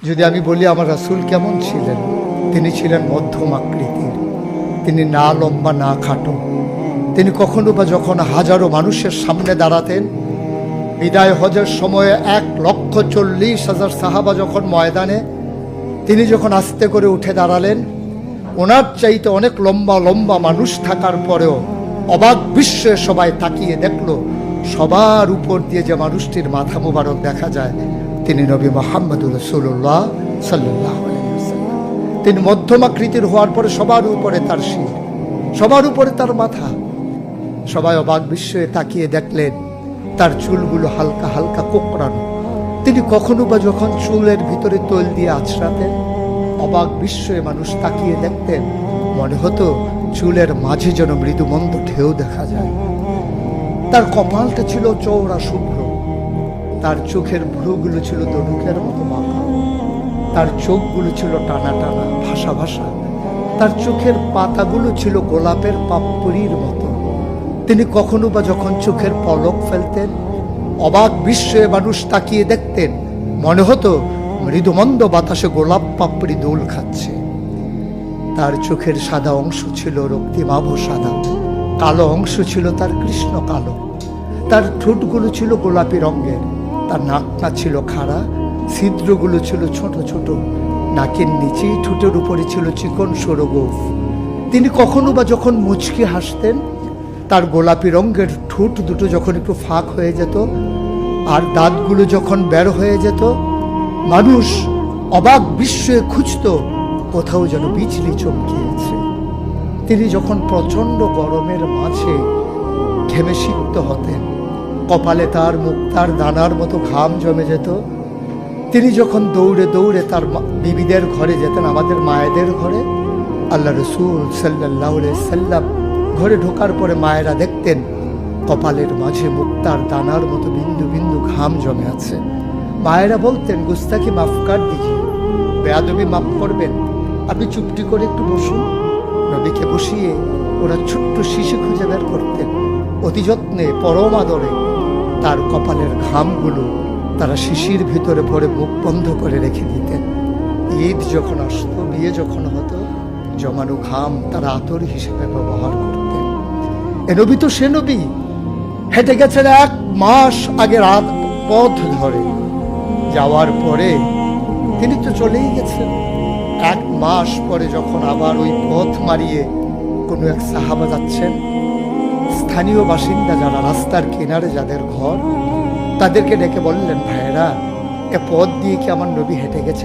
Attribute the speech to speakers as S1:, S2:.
S1: যদি আমি বলি আমার রাসূল কেমন ছিলেন, তিনি ছিলেন মধ্যম আকৃতির। তিনি না লম্বা না খাটো। তিনি কখনো বা যখন হাজারো মানুষের সামনে দাঁড়াতেন, বিদায় হজের সময়ে 1,40,000 সাহাবা যখন ময়দানে, তিনি যখন আস্তে করে উঠে দাঁড়ালেন, ওনার চাইতে অনেক লম্বা লম্বা মানুষ থাকার পরেও অবাক বিস্ময়ে সবাই তাকিয়ে দেখলো সবার উপর দিয়ে যে মানুষটির মাথা মোবারক দেখা যায়, তিনি নবী মুহাম্মদুর রাসূলুল্লাহ সাল্লাল্লাহু আলাইহি ওয়াসাল্লাম। তিনি মধ্যমাকৃতির হওয়ার পরে সবার উপরে তার শির, সবার উপরে তার মাথা। সবাই অবাক বিস্ময়ে তাকিয়ে দেখলেন তার চুলগুলো হালকা হালকা কোঁকড়ানো। তিনি কখনো বা যখন চুলের ভিতরে তৈল দিয়ে আছড়াতেন, অবাক বিস্ময়ে মানুষ তাকিয়ে দেখতেন, মনে হতো চুলের মাঝে যেন মৃদুমন্দ ঢেউ দেখা যায়। তার কপালটা ছিল চওড়া শুভ্র, তার চোখের ভ্রুগুলো ছিল দড়ুকের মতো বাঁকা, তার চোখগুলো ছিল টানা টানা ভাসা ভাসা, তার চোখের পাতাগুলো ছিল গোলাপের পাপড়ির মতো। তিনি কখনো বা যখন চোখের পলক ফেলতেন, অবাক বিস্ময়ে মানুষ তাকিয়ে দেখতেন, মনে হতো মৃদুমন্দ বাতাসে গোলাপ পাপড়ি দোল খাচ্ছে। তার চোখের সাদা অংশ ছিল রক্তিমাভ সাদা, কালো অংশ ছিল তার কৃষ্ণ কালো। তার ঠোঁটগুলো ছিল গোলাপি রঙের, তার নাকটা ছিল খাড়া, ছিদ্রগুলো ছিল ছোট ছোট, নাকের নিচেই ঠোঁটের উপরে ছিল চিকন সরু গোঁফ। তিনি কখনো বা যখন মুচকি হাসতেন, তার গোলাপি রঙের ঠোঁট দুটো যখন একটু ফাঁক হয়ে যেত আর দাঁতগুলো যখন বের হয়ে যেত, মানুষ অবাক বিস্ময়ে খুঁজত কোথাও যেন বিজলি চমকিয়েছে। তিনি যখন প্রচণ্ড গরমের মাঝে ঘেমে সিক্ত হতেন, কপালে তার মুক্তার দানার মতো ঘাম জমে যেত। তিনি যখন দৌড়ে দৌড়ে তার বিবিদের ঘরে যেতেন, আমাদের মায়েদের ঘরে, আল্লাহ রাসূল সাল্লাল্লাহু আলাইহি সাল্লাম ঘরে ঢোকার পরে মায়েরা দেখতেন কপালের মাঝে মুক্তার দানার মতো বিন্দু বিন্দু ঘাম জমে আছে। মায়েরা বলতেন, গুস্তাকি মাফ কর দিজিয়ে, বেয়াদবি মাফ করবেন, আপনি চুপটি করে একটু বসুন। নবীকে বসিয়ে ওরা ছোট্ট শিশু খুঁজে বের করতেন, অতি যত্নে পরম আদরে তার কপালের ঘামগুলো তারা শিশির ভিতরে ভরে মুখ বন্ধ করে রেখে দিতেন। ঈদ যখন আসতো, বিয়ে যখন হতো, জমানো ঘাম তারা আতর হিসেবে ব্যবহার করতেন। এ নবী তো সে নবী, হেঁটে গেছেন 1 মাস আগে রাত পথ ধরে, যাওয়ার পরে তিনি তো চলেই গেছেন। 1 মাস পরে যখন আবার ওই পথ মারিয়ে কোনো এক সাহাবা যাচ্ছেন, স্থানীয় বাসিন্দা যারা রাস্তার কিনারে যাদের ঘর, তাদেরকে ডেকে বললেন, ভাইরা, এ পথ দিয়ে কি আমার নবী হেঁটে গেছে